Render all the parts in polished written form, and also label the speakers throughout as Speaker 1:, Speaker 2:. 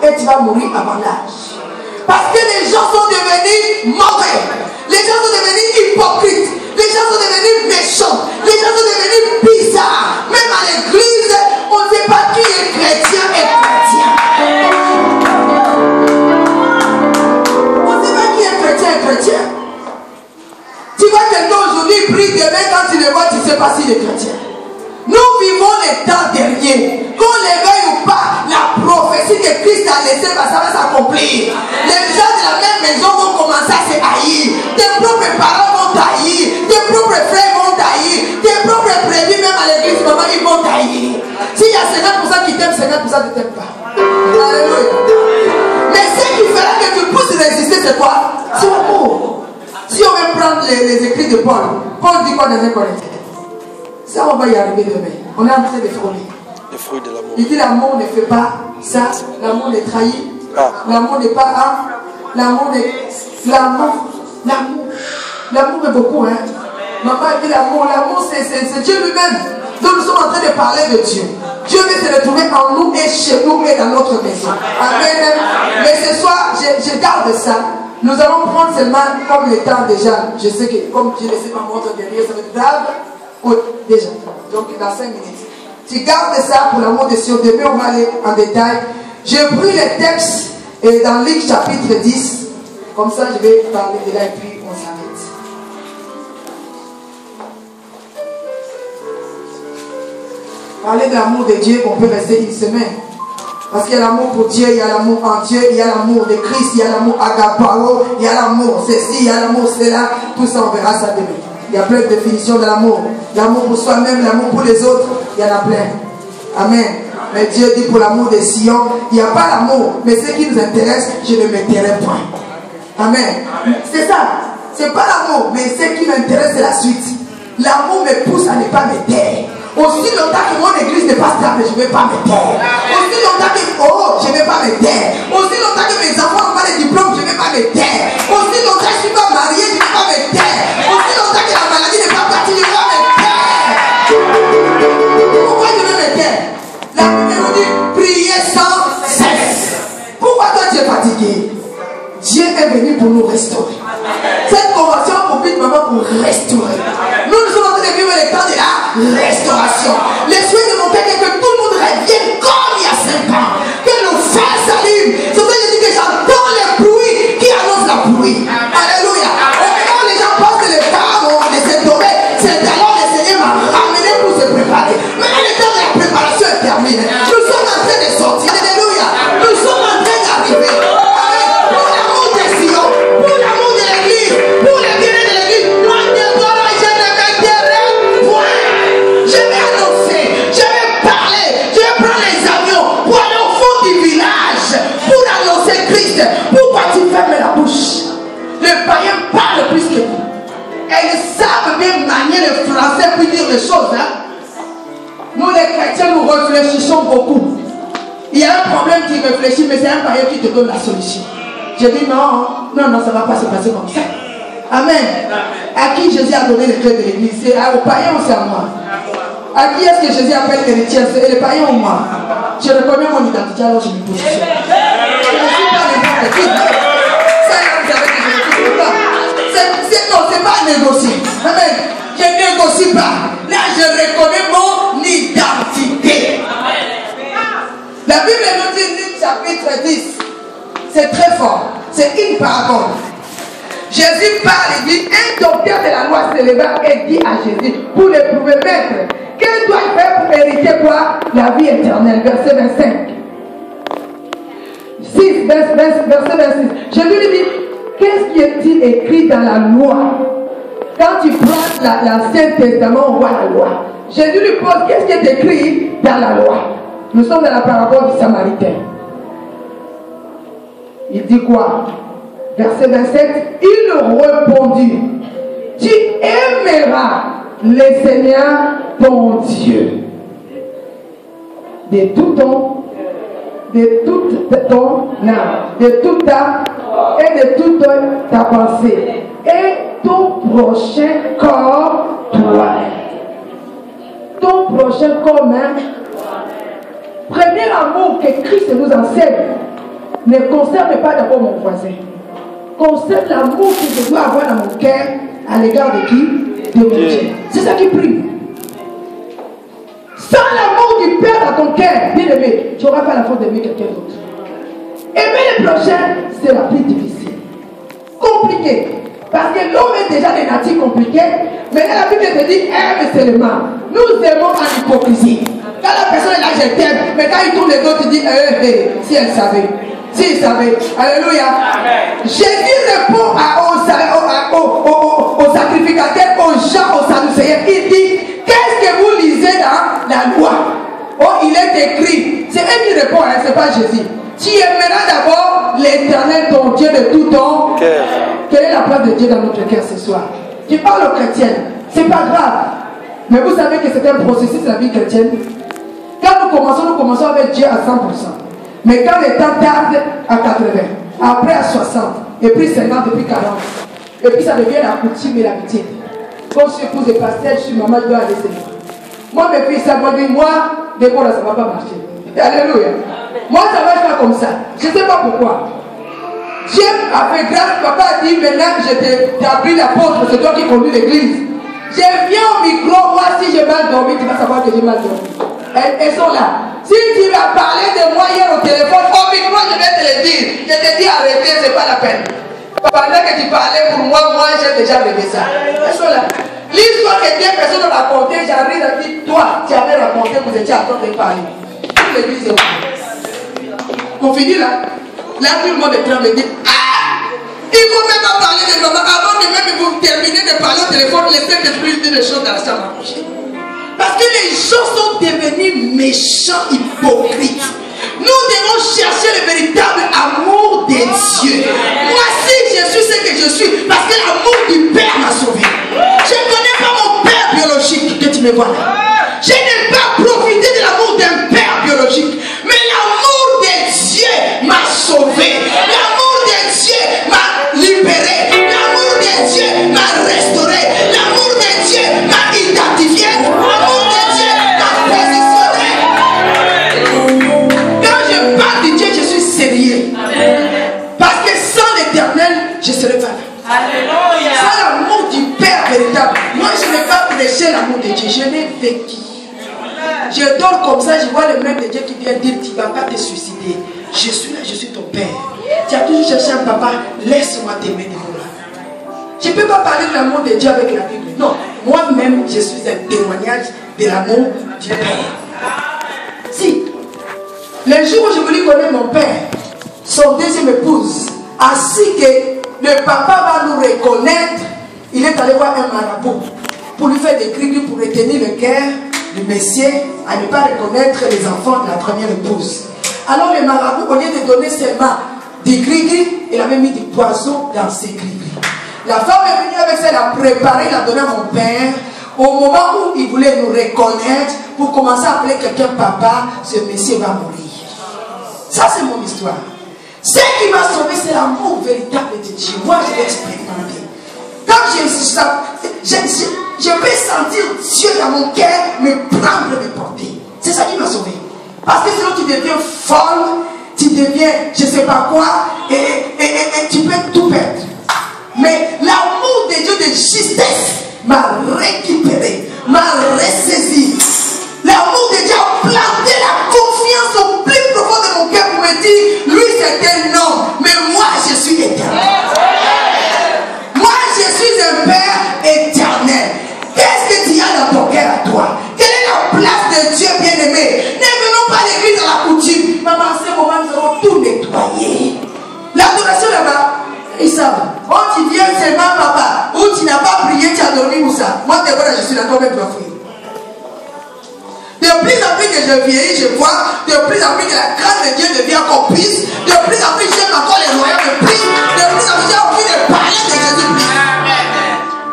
Speaker 1: et tu vas mourir avant l'âge. Parce que les gens sont devenus mauvais. Les gens sont devenus hypocrites. Les gens sont devenus méchants. Les gens sont devenus bizarres. Même à l'église, on ne sait pas qui est chrétien et chrétien. On ne sait pas qui est chrétien et chrétien. Tu vois quelqu'un aujourd'hui prie, demain quand tu le vois, tu ne sais pas s'il est chrétien. Nous vivons les temps derniers. Qu'on les veuille ou pas, la prophétie que Christ a laissée, ça va s'accomplir. Les gens de la même maison vont commencer à se haïr. Tes propres parents vont t'haïr. Tes propres frères vont t'haïr. Tes propres prédits, même à l'église, maman, ils vont t'haïr. S'il y a 50% qui t'aiment, 50% ne t'aiment pas. Alléluia. Mais ce qui fera que tu puisses résister, c'est quoi? C'est l'amour. Si on veut prendre les écrits de Paul, Paul dit quoi dans 1 Corinthiens? Ça, on va y arriver demain. On est en train de frôler.
Speaker 2: Les fruits de l'amour.
Speaker 1: Il dit l'amour ne fait pas ça. L'amour ne trahit. L'amour n'est pas un. L'amour est beaucoup, hein. Maman dit l'amour. L'amour, c'est Dieu lui-même. Donc nous sommes en train de parler de Dieu. Dieu veut se retrouver en nous et chez nous et dans notre maison. Amen. Mais ce soir, je garde ça. Nous allons prendre seulement comme le temps déjà. Je sais que comme j'ai laissé ma montre derrière, ça va être grave. Oui, déjà. Donc dans 5 minutes. Tu gardes ça pour l'amour de Dieu. Demain, on va aller en détail. J'ai pris les textes dans Luc chapitre 10. Comme ça, je vais parler de là et puis on s'arrête. Parler de l'amour de Dieu, on peut rester une semaine. Parce qu'il y a l'amour pour Dieu, il y a l'amour en Dieu, il y a l'amour de Christ, il y a l'amour agapao, il y a l'amour ceci, il y a l'amour cela. Tout ça, on verra ça demain. Il y a plein de définitions de l'amour. L'amour pour soi-même, l'amour pour les autres, il y en a plein. Amen. Mais Dieu dit pour l'amour des Sion, il n'y a pas l'amour. Mais ce qui nous intéresse, je ne m'intéresse point. Amen. C'est ça. C'est pas l'amour, mais ce qui m'intéresse, c'est la suite. L'amour me pousse à ne pas me taire. Aussi longtemps que mon église n'est pas stable, je ne vais pas me taire. Aussi longtemps que, je ne vais pas me taire. Aussi longtemps que mes enfants n'ont pas de diplôme, je ne vais pas me taire. Aussi longtemps que je ne suis pas marié, je ne vais pas me taire. Aussi longtemps que la maladie n'est pas partie, je ne vais pas me taire. Pourquoi je vais me taire? La Bible nous dit, priez sans cesse. Pourquoi toi tu es fatigué? Dieu est venu pour nous restaurer. Cette convention profite maman pour restaurer. Nous sommes en train de vivre les temps de la restauration. Les souhaits de mon père est que tout le monde revienne comme il y a 5 ans. Que le feu s'allume. C'est pour ça que je dis que j'entends les pluies qui annoncent la pluie. Alléluia. Quand les gens pensent que les femmes vont laisser tomber, c'est alors le Seigneur m'a ramené pour se préparer. Maintenant le temps de la préparation est terminé. Nous sommes en train de sortir. Alléluia. Nous sommes en train d'arriver. Pour l'amour de Sion, pour l'amour de l'église, pour le bien de l'église, moi Déborah, je ne m'intéresse point. Je vais annoncer, je vais parler, je vais prendre les avions pour aller au fond du village, pour annoncer Christ. Pourquoi tu fermes la bouche? Les païens parlent plus que vous. Et ils savent bien manier le français pour dire les choses. Hein? Nous les chrétiens, nous réfléchissons beaucoup. Il y a un problème qui réfléchit, mais c'est un païen qui te donne la solution. Je dis non, ça ne va pas se passer comme ça. Amen. À qui Jésus a donné les clés de l'église? C'est aux païens ou c'est à moi? À qui est-ce que Jésus appelle héritier? C'est les païens ou moi? Je reconnais mon identité, alors je me positionne. Je ne suis pas n'importe qui. Ça, vous savez que je ne suis pas. Non, c'est pas négocier. Amen. Je ne négocie pas. Là, je reconnais mon identité. La Bible nous dit, Luc chapitre 10. C'est très fort. C'est une parabole. Jésus parle et dit, un docteur de la loi se leva et dit à Jésus, pour l'éprouver, maître, que dois-je faire pour hériter quoi? La vie éternelle. Verset 25. 6, verset 26. Jésus lui dit, qu'est-ce qui est-il écrit dans la loi? Quand tu prends l'Ancien Testament, on voit la loi. Jésus lui pose, qu'est-ce qui est écrit dans la loi? Nous sommes dans la parabole du Samaritain. Il dit quoi? Verset 27, il répondit, tu aimeras le Seigneur ton Dieu de tout ton, de toute ton âme, de toute ta et de toute ta pensée, et ton prochain corps toi-même. Ton prochain corps même. Premier amour que Christ nous enseigne, ne concerne pas d'abord mon voisin. Concerne l'amour que je dois avoir dans mon cœur à l'égard de qui? De mon Dieu. C'est ça qui prime. Sans l'amour du Père dans ton cœur, bien aimé, tu n'auras pas la force d'aimer quelqu'un d'autre. Aimer le prochain, c'est la plus difficile. Compliqué. Parce que l'homme est déjà des natures compliquées. Mais la Bible te dit, aime seulement. Nous aimons en hypocrisie. Quand la personne est là, je t'aime. Mais quand il tourne les dos, tu dis, si elle savait. Si il savait. Alléluia. Amen. Jésus répond aux sacrificateurs, aux gens, aux sadducéens. Il dit, qu'est-ce que vous lisez dans la loi? Oh, il est écrit. C'est elle qui répond, hein, ce n'est pas Jésus. Tu aimeras d'abord l'Éternel, ton Dieu, de tout ton cœur. Quelle est la place de Dieu dans notre cœur ce soir? Tu parles aux chrétiens, c'est pas grave. Mais vous savez que c'est un processus de la vie chrétienne. Quand nous commençons avec Dieu à 100%. Mais quand le temps tarde à 80, après à 60, et puis 50, et puis 40, et puis ça devient la coutume et l'habitude. Quand je suis épouse de pasteur, je suis maman, je dois aller célébrer. Moi, mes filles, ça m'a dit, moi, des fois, ça ne va pas marcher. Alléluia. Moi, ça ne marche pas comme ça. Je ne sais pas pourquoi. Dieu a fait grâce. Papa a dit, maintenant que t'ai appris l'apôtre, c'est toi qui conduis l'église. Je viens au micro, moi, si j'ai mal dormi, tu vas savoir que j'ai mal dormi. Elles sont là. Si tu vas parler de moi hier au téléphone, au micro, je vais te le dire. Je te dis arrêtez, ce n'est pas la peine. Pendant que tu parlais pour moi, j'ai déjà rêvé ça. Elles sont là. L'histoire que Dieu personne n'a raconté, j'arrive à dire, toi, tu avais raconté, vous étiez en train de parler. Toute l'église est ouverte. On finit là. Là, tout le monde est prêt à me dire, ah, il ne faut même pas parler de maman. Avant que même vous terminez de parler au téléphone, laissez détruire des choses dans la chambre à coucher. Parce que les gens sont devenus méchants, hypocrites. Nous devons chercher le véritable amour de Dieu. Moi, si je suis ce que je suis, parce que l'amour du Père m'a sauvé. Je ne connais pas mon Père biologique que tu me vois là. Je n'ai pas profité de l'amour d'un Père biologique. Mais l'amour de Dieu m'a sauvé. L'amour de Dieu m'a libéré. L'amour de Dieu m'a restauré. L'amour de Dieu m'a identifié. L'amour de Dieu m'a positionné. Quand je parle de Dieu, je suis sérieux. Parce que sans l'Éternel, je ne serai pas là. Alléluia. Sans l'amour du Père véritable. Moi, je n'ai pas prêché l'amour de Dieu. Je l'ai vécu. Je dors comme ça, je vois le même de Dieu qui vient dire, tu ne vas pas te suicider. Je suis là, je suis ton Père. Tu as toujours cherché un papa, laisse-moi t'aimer de moi. Je ne peux pas parler de l'amour de Dieu avec la Bible. Non, moi-même, je suis un témoignage de l'amour du Père. Si, le jour où je voulais connaître mon Père, son deuxième épouse, ainsi que le papa va nous reconnaître, il est allé voir un marabout pour lui faire des cris, pour retenir le cœur du Messie à ne pas reconnaître les enfants de la première épouse. Alors le marabout, au lieu de donner seulement des gris-gris, il avait mis du poison dans ses gris-gris. La femme est venue avec ça, elle a préparé, elle a donné à mon père. Au moment où il voulait nous reconnaître, pour commencer à appeler quelqu'un papa, ce Messie va mourir. Ça, c'est mon histoire. Ce qui m'a sauvé, c'est l'amour véritable de Dieu. Moi, je l'ai expérimenté. Quand je peux sentir Dieu dans mon cœur me prendre, me porter. C'est ça qui m'a sauvé. Parce que sinon tu deviens folle, tu deviens je ne sais pas quoi, et tu peux tout perdre. Mais l'amour de Dieu de justesse m'a récupéré, m'a ressaisi. L'amour de Dieu a planté la confiance au plus profond de mon cœur pour me dire, lui c'est un homme, mais moi je suis éternel. Moi je suis un Père éternel. Qu'est-ce que tu as dans ton cœur à toi? Quelle est la place de Dieu bien-aimé? Ne venons pas à l'église à la coutume. Maman, en ce moment, nous allons tout nettoyer. L'adoration là-bas, ils savent. Oh, tu viens seulement, papa. Ou tu n'as pas prié, tu as dormi ou ça. Moi, je suis là, toi-même, tu vas fuir. De plus en plus que je vieillis, je vois, de plus en plus que la grâce de Dieu devient encore plus. De plus en plus, j'aime encore les royaumes de plus. De plus en plus, j'ai envie de parler de Jésus-Christ.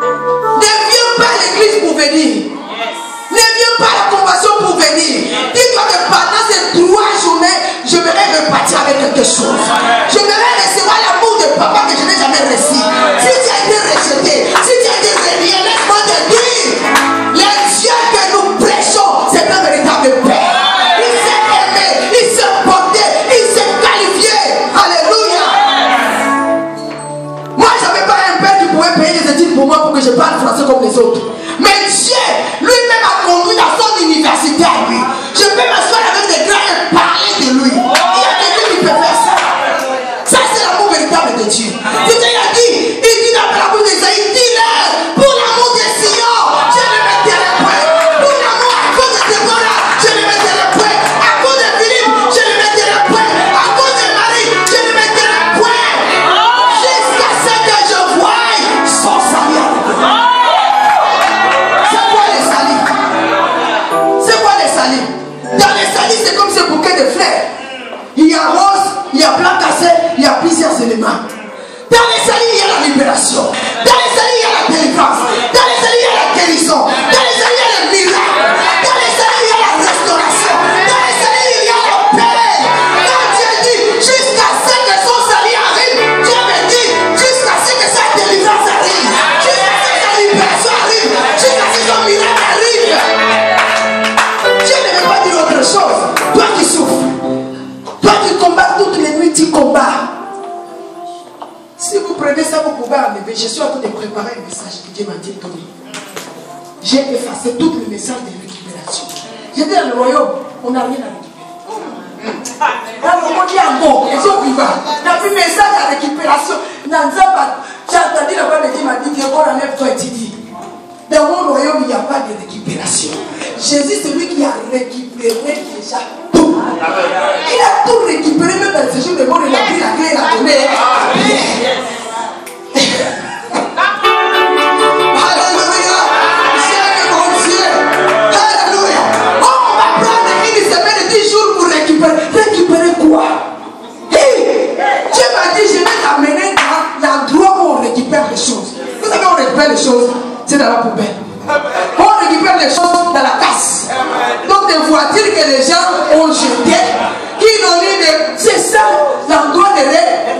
Speaker 1: Ne viens pas à l'église pour venir. Ne viens pas à la convention pour venir. Dis-toi que pendant ces 3 journées, je vais repartir avec quelque chose. Je vais recevoir l'amour de papa que je n'ai jamais reçu. Si tu as été rejeté, si tu as été renié, laisse-moi te dire, le Dieu que nous prêchons, c'est un véritable Père. Il s'est aimé, il s'est porté, il s'est qualifié. Alléluia. y a plat cassé, il y a plusieurs éléments. Dans les salis, il y a la libération. Dans les salis, il y a la délivrance. Dans les salis, il y a la guérison. Dans les salis, il y a le miracle. Dans les salis, il y a la restauration. Dans les salis, il y a la paix. Quand Dieu dit jusqu'à ce que son salut arrive, Dieu me dit jusqu'à ce que sa délivrance arrive. Jusqu'à ce que sa libération arrive. Jusqu'à ce que son miracle arrive. Dieu ne veut pas dire autre chose. Toi qui souffres, toi qui combats toutes les nuits, tu combats. Si vous prenez ça, vous pouvez enlever. Je suis en train de préparer un message que Dieu m'a dit donner. J'ai effacé tous les messages de récupération. J'ai dit dans le royaume, on n'a rien à récupérer. On dit en bon, les gens vivants. Il n'y a plus de message à récupération. J'ai entendu la voix de Dieu m'a dit que on enlève toi et tu dis. Dans mon royaume, il n'y a pas de récupération. Jésus, c'est lui qui a récupéré déjà tout. Il a tout récupéré, même dans ce jour de mort, il a pris la clé, il a donné. Alléluia. C'est mon Dieu. Alléluia. On va prendre une semaine de 10 jours pour récupérer. Récupérer quoi? Dieu m'a dit, je vais t'amener dans l'endroit où on récupère les choses. Vous savez, on récupère les choses, c'est dans la poubelle. On récupère les choses dans la casse. Donc des voitures que les gens ont jetées, qui n'ont eu de... C'est ça l'endroit de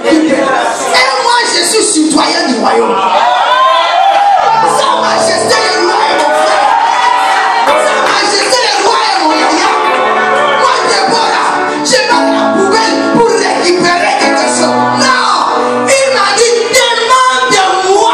Speaker 1: récupérer. Et moi je suis citoyen du royaume. Sa majesté le roi est mon frère. Sa majesté le roi est mon yaya. Moi Déborah, je vais dans la poubelle pour récupérer quelque chose. Non, il m'a dit demande-moi.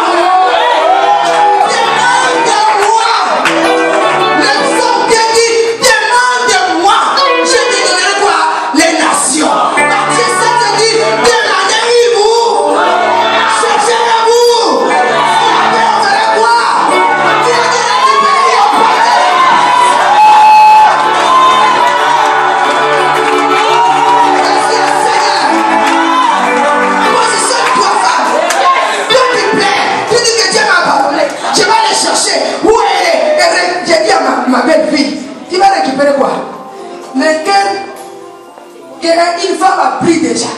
Speaker 1: Une femme a pris déjà.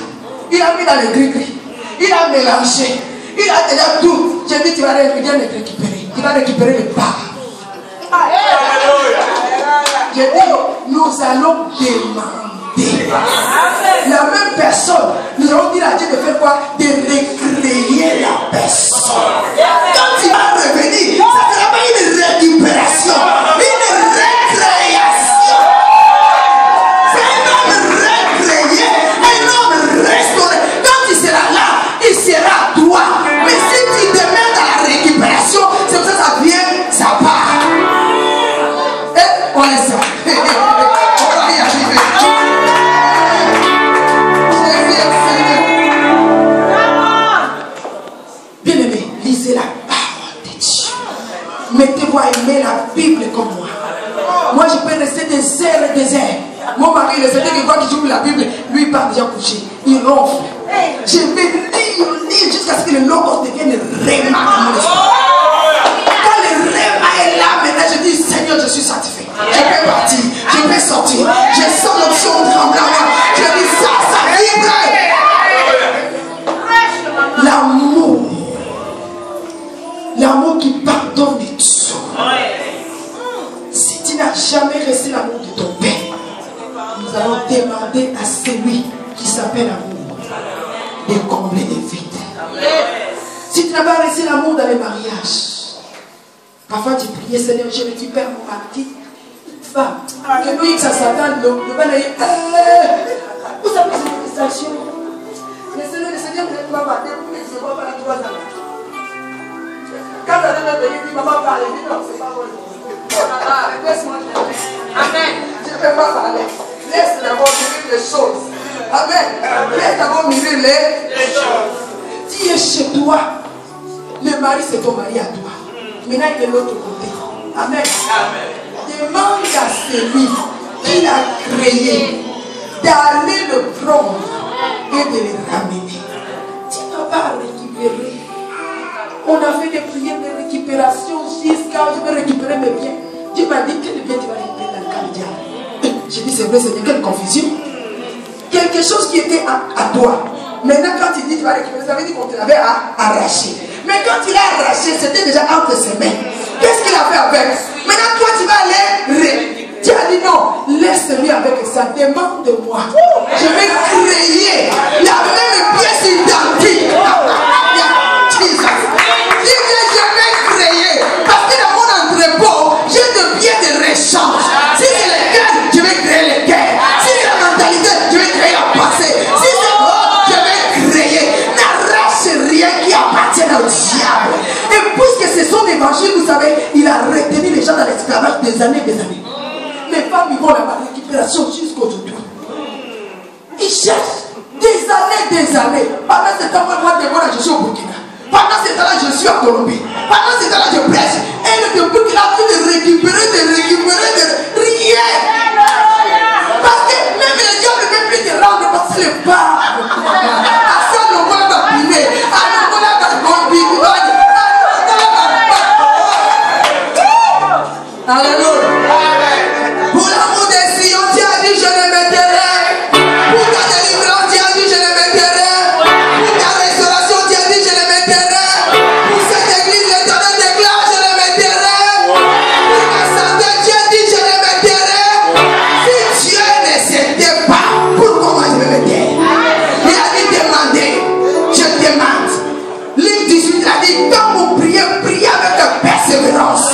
Speaker 1: Il a mis dans le gris-gris. Il a mélangé. Il a déjà tout. J'ai dit, tu vas récupérer. Tu vas récupérer le pas. J'ai dit, nous allons demander. La même personne, nous allons dire à Dieu de faire quoi? De recréer la personne. Quand il va revenir, ça ne sera pas une récupération, une récréation. Quand il sera là, il sera toi. Mais si tu demandes à la récupération, c'est comme ça, ça vient, ça part. Et on est ça. On va y arriver. Bien aimé, lisez la parole de Dieu. Mettez-vous à aimer la Bible comme moi. Moi, je peux rester des heures et des heures. Mon mari, le Seigneur qui voit qu'il joue la Bible, lui, il part déjà couché. Il ronfle. Je vais lire jusqu'à ce que le logos devienne réma dans mon esprit. Quand le réma est là, maintenant, je dis, Seigneur, je suis satisfait. Je peux partir, je peux sortir. Je sens l'option tremblement. Je dis, ça vibre. L'amour. L'amour qui pardonne tout. Si tu n'as jamais reçu l'amour de ton Père, nous allons demander à celui qui s'appelle amour de combler les vides. Si tu n'as pas reçu l'amour dans les mariages, parfois tu priais, Seigneur, je récupère mon mari. Femme, que nous, ça s'attend, le balayer. Vous savez, c'est une distraction. Le Seigneur ne va pas dire, mais c'est pas par la 3 ans. Quand elle est venue, il ne va pas parler, il dit non, c'est pas bon. Laisse-moi te dire. Amen. Je ne vais pas parler. Laisse d'abord mûrir les choses. Amen. Laisse d'abord mûrir les choses. Tu es chez toi. Le mari, c'est ton mari à toi. Maintenant, il est de l'autre côté. Amen. Demande à celui qui l'a créé d'aller le prendre et de le ramener. Tu ne vas pas récupérer. On a fait des prières de récupération jusqu'à je vais récupérer mes biens. Dieu m'a dit quel bien tu vas récupérer dans le cas du diable. J'ai dit c'est vrai Seigneur, quelle confusion. Que quelque chose qui était à toi. Maintenant, quand il dit tu vas récupérer, ça veut dire qu'on te l'avait arraché. Mais quand il a arraché, c'était déjà entre ses mains. Qu'est-ce qu'il a fait avec? Maintenant, toi, tu vas aller. Tu as dit non, laisse-lui avec ça, demande de moi. Je vais créer. Il y a même une pièce identique. Je vais créer. Parce que dans mon entrepôt, j'ai de biens de rechange. Si c'est les cœurs, je vais créer les cœurs. Si c'est la mentalité, je vais créer la passé. Si c'est je vais créer. N'arrache rien qui appartient au diable. Et puisque c'est son évangile, vous savez, il a retenu les gens dans l'esclavage des années. Les femmes vont la récupération jusqu'aujourd'hui. Ils cherchent des années. Pendant ce temps, moi, je suis au Burkina. Pendant ce temps-là, je suis à Colombie. Pendant ce temps-là, je prêche. Et le Burkina a pu de récupérer rien. Parce que même les gens ne peuvent plus te rendre parce que les pas. À ça, on va primer. Alléluia. Pour l'amour des Sion, tu as dit je le mettrai. Pour ta délivrance, tu as dit je le mettrai. Pour ta restauration, tu as dit je le mettrai. Pour cette église, l'Éternel déclare je le mettrai. Pour ma santé, tu as dit je le mettrai. Si Dieu ne s'était pas, pourquoi moi je me mettais? Il a dit demander, je demande. Ligne 18 a dit quand vous priez, priez avec persévérance.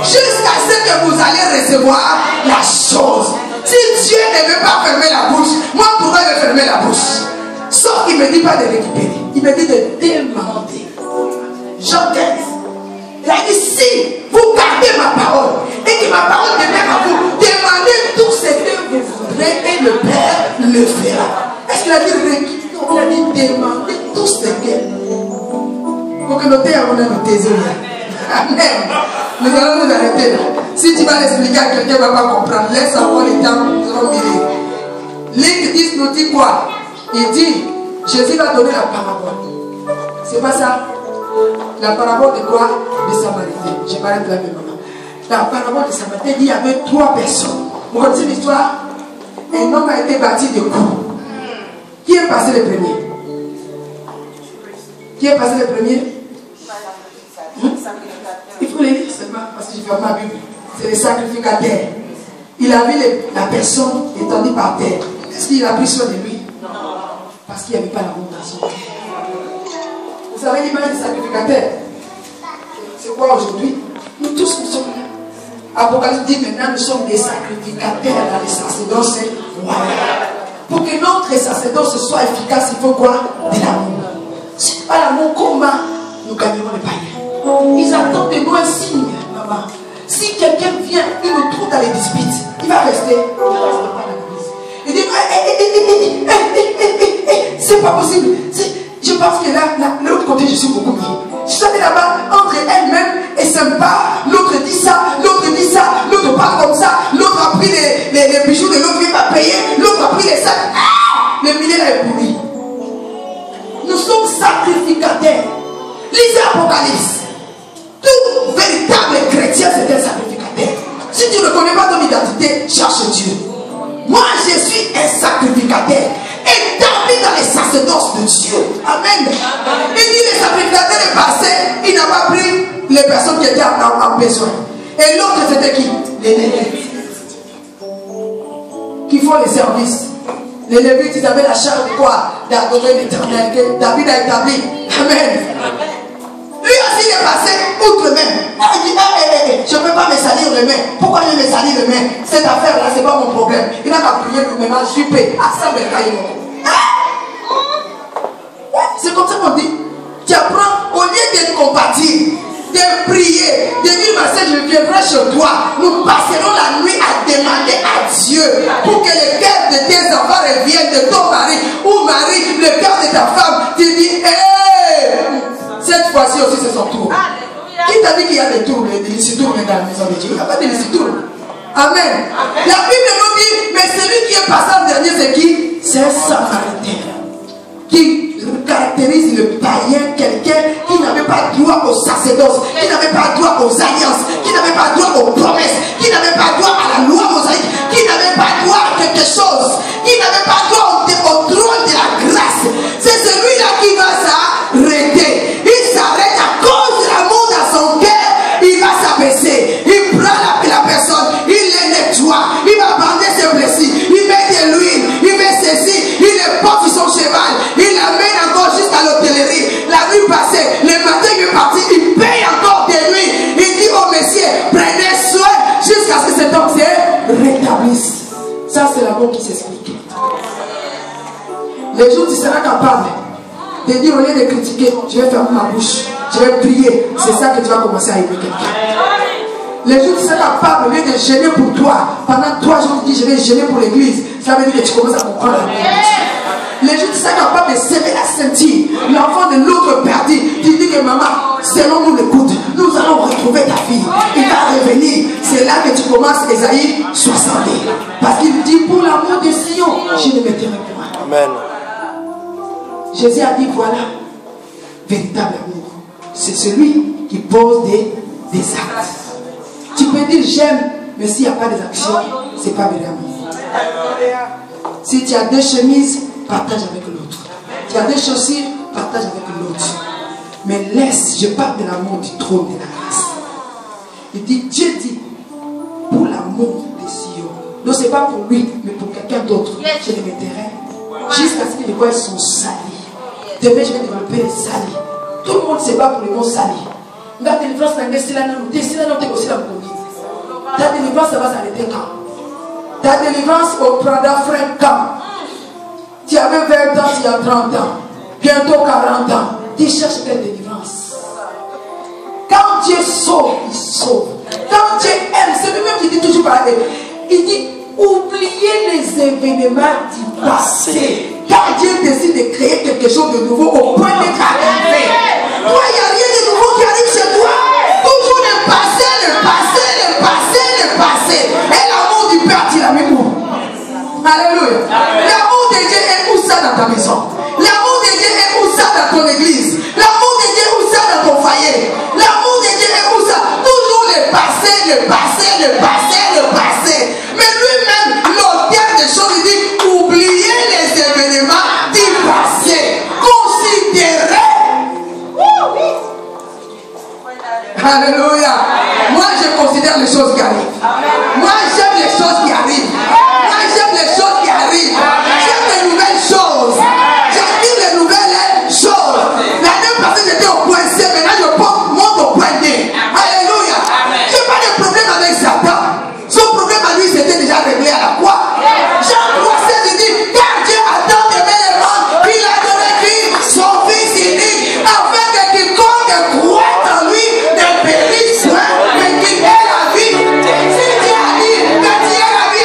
Speaker 1: Jusqu'à ce que vous allez recevoir la chose. Si Dieu ne veut pas fermer la bouche, moi pourquoi me fermer la bouche? Sauf qu'il ne me dit pas de récupérer, il me dit de demander. Jean 15. Il a dit si vous gardez ma parole et que ma parole demeure à vous, demandez tout ce que vous voudrez et le Père le fera. Est-ce qu'il a dit récupérer? Il a dit demandez tout ce que. Faut que notez avant de noter. Amen. Nous allons nous arrêter là. Si tu vas l'expliquer à quelqu'un, il ne va pas comprendre. Laisse encore les temps, nous allons mirer. Ligue 10 nous dit quoi? Il dit, Jésus va donner la parabole. C'est pas ça? La parabole de quoi? De Samaritain. Je vais arrêter là maintenant. La parabole de Samaritain, il y avait 3 personnes. Vous connaissez l'histoire? Un homme a été bâti de coups. Qui est passé le premier? Qui est passé le premier? Il faut les lire seulement parce que j'ai fait ma Bible. C'est le sacrificateur. Il a vu la personne étendue par terre. Est-ce qu'il a pris soin de lui? Non. Parce qu'il n'y avait pas l'amour dans son cœur. Vous savez l'image du sacrificateur? C'est quoi aujourd'hui? Nous tous nous sommes là. Apocalypse dit maintenant nous sommes des sacrificateurs dans les sacerdoces royales. Pour que notre sacerdoce soit efficace, il faut quoi? De l'amour. Si ce n'est pas l'amour, comment nous gagnerons les païens? Ils attendent de nous un signe, maman. Si quelqu'un vient, il nous trouve dans les disputes, il va rester. Il dit, c'est pas possible. Je pense que là, de l'autre côté, je suis beaucoup mieux. Je suis allé là-bas, entre elles-mêmes, et sympa. L'autre dit ça, l'autre parle comme ça. L'autre a pris les bijoux de l'autre, il ne va pas payer. L'autre a pris les sacs. Le milieu là est pourri. Nous sommes sacrificateurs. Lisez Apocalypse. Tout véritable chrétien, c'est un sacrificateur. Si tu ne connais pas ton identité, cherche Dieu. Moi, je suis un sacrificateur. Établi dans les sacerdoces de Dieu. Amen. Il dit le sacrificateur est passé, il n'a pas pris les personnes qui étaient en besoin. Et l'autre, c'était qui? Les Lévites. Qui font les services. Les Lévites, ils avaient la charge de quoi? D'adorer l'Éternel que David a établi. Amen. Lui aussi il est passé outre même. Il dit, je ne peux pas me salir les mains. Pourquoi je me salir les mains? Cette affaire-là, ce n'est pas mon problème. Il n'a qu'à prier lui-même, je suis paix. C'est comme ça qu'on dit. Tu apprends, au lieu de compatir, de prier, de dire, ma sœur, je viendrai chez toi. Nous passerons la nuit à demander à Dieu pour que le cœur de tes enfants revienne de ton mari ou mari, le cœur de ta femme. Tu dis, cette fois-ci aussi c'est son tour. Qui t'a dit qu'il y a des tours, des lissitours dans la maison de Dieu? Il n'y a pas de lissitours. Amen. La Bible nous dit, mais celui qui est passé en dernier, c'est qui? C'est un Samaritain. Qui caractérise le païen, quelqu'un qui n'avait pas droit au sacerdoce, qui n'avait pas droit aux alliances, qui n'avait pas droit aux promesses, qui n'avait pas droit à la loi mosaïque, qui n'avait pas droit Ça, c'est l'amour qui s'explique. Les jours où tu seras capable de dire, au lieu de critiquer, je vais fermer ma bouche, je vais prier. C'est ça que tu vas commencer à aimer quelqu'un. Les jours où tu seras capable, au lieu de gêner pour toi, pendant 3 jours, tu dis, je vais gêner pour l'église. Ça veut dire que tu commences à comprendre l'amour de Dieu. Les jours où tu seras capable de serrer la ceinture, l'enfant de l'autre perdu, tu dis que maman, selon nous l'écoute, nous allons retrouver ta fille. Il va revenir. C'est là que tu commences Ésaïe 60. Parce qu'il dit, pour l'amour de Sion, je ne me tairai point.
Speaker 2: Amen.
Speaker 1: Jésus a dit, voilà, véritable amour. C'est celui qui pose des actes. Tu peux dire j'aime, mais s'il n'y a pas des actions, ce n'est pas vrai amour. Si tu as 2 chemises, partage avec l'autre. Tu as 2 chaussures, partage avec l'autre. Mais laisse, je parle de l'amour du trône de la grâce. Il dit, Dieu dit, pour l'amour de Sion. Donc ce n'est pas pour lui, mais pour quelqu'un d'autre. Je les mettrai jusqu'à ce que les voix sont salis. Demain, je vais développer les salis. Tout le monde se bat pour les mots salis. La délivrance, ta délivrance, ça va s'arrêter quand? Ta délivrance au Prada Frère quand? Tu avais 20 ans, il y a 30 ans. Bientôt 40 ans. Tu cherches quelle délivrance? Quand Dieu sauve, il sauve. Quand Dieu aime, c'est lui-même qui dit toujours pareil. Il dit, oubliez les événements du passé. Car Dieu décide de créer quelque chose de nouveau au point d'être arrivé. Toi, il n'y a rien de nouveau qui arrive chez toi. Toujours le passé, le passé, le passé, le passé. Et l'amour du Père, tu l'as mis où? Alléluia. L'amour de Dieu est où ça dans ta maison? L'amour de Dieu est où ça dans ton église? L'amour de Dieu est où ça dans ton foyer? L'amour de Dieu est où ça? Toujours le passé, le passé, le passé, le passé. Mais lui-même, l'auteur des choses, il dit, oubliez les événements du passé. Considérez. Alléluia. Moi, je considère les choses qui arrivent. Moi, j'aime les choses qui arrivent. Moi, j'aime les choses qui arrivent. J'aime les nouvelles choses. J'attire les nouvelles choses. L'année passée, j'étais au point C. Maintenant, je monte au point D. Alléluia. Je n'ai pas de problème avec Satan. Son problème à lui, c'était déjà réglé à la croix. Jean 3,16 dit, car Dieu a tant aimé le monde qu'il a donné qui son fils unique, afin que quiconque croit en lui ne périsse point, mais qu'il ait la vie. Si Dieu a dit que tu aies la vie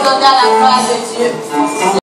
Speaker 2: donner à la gloire de Dieu.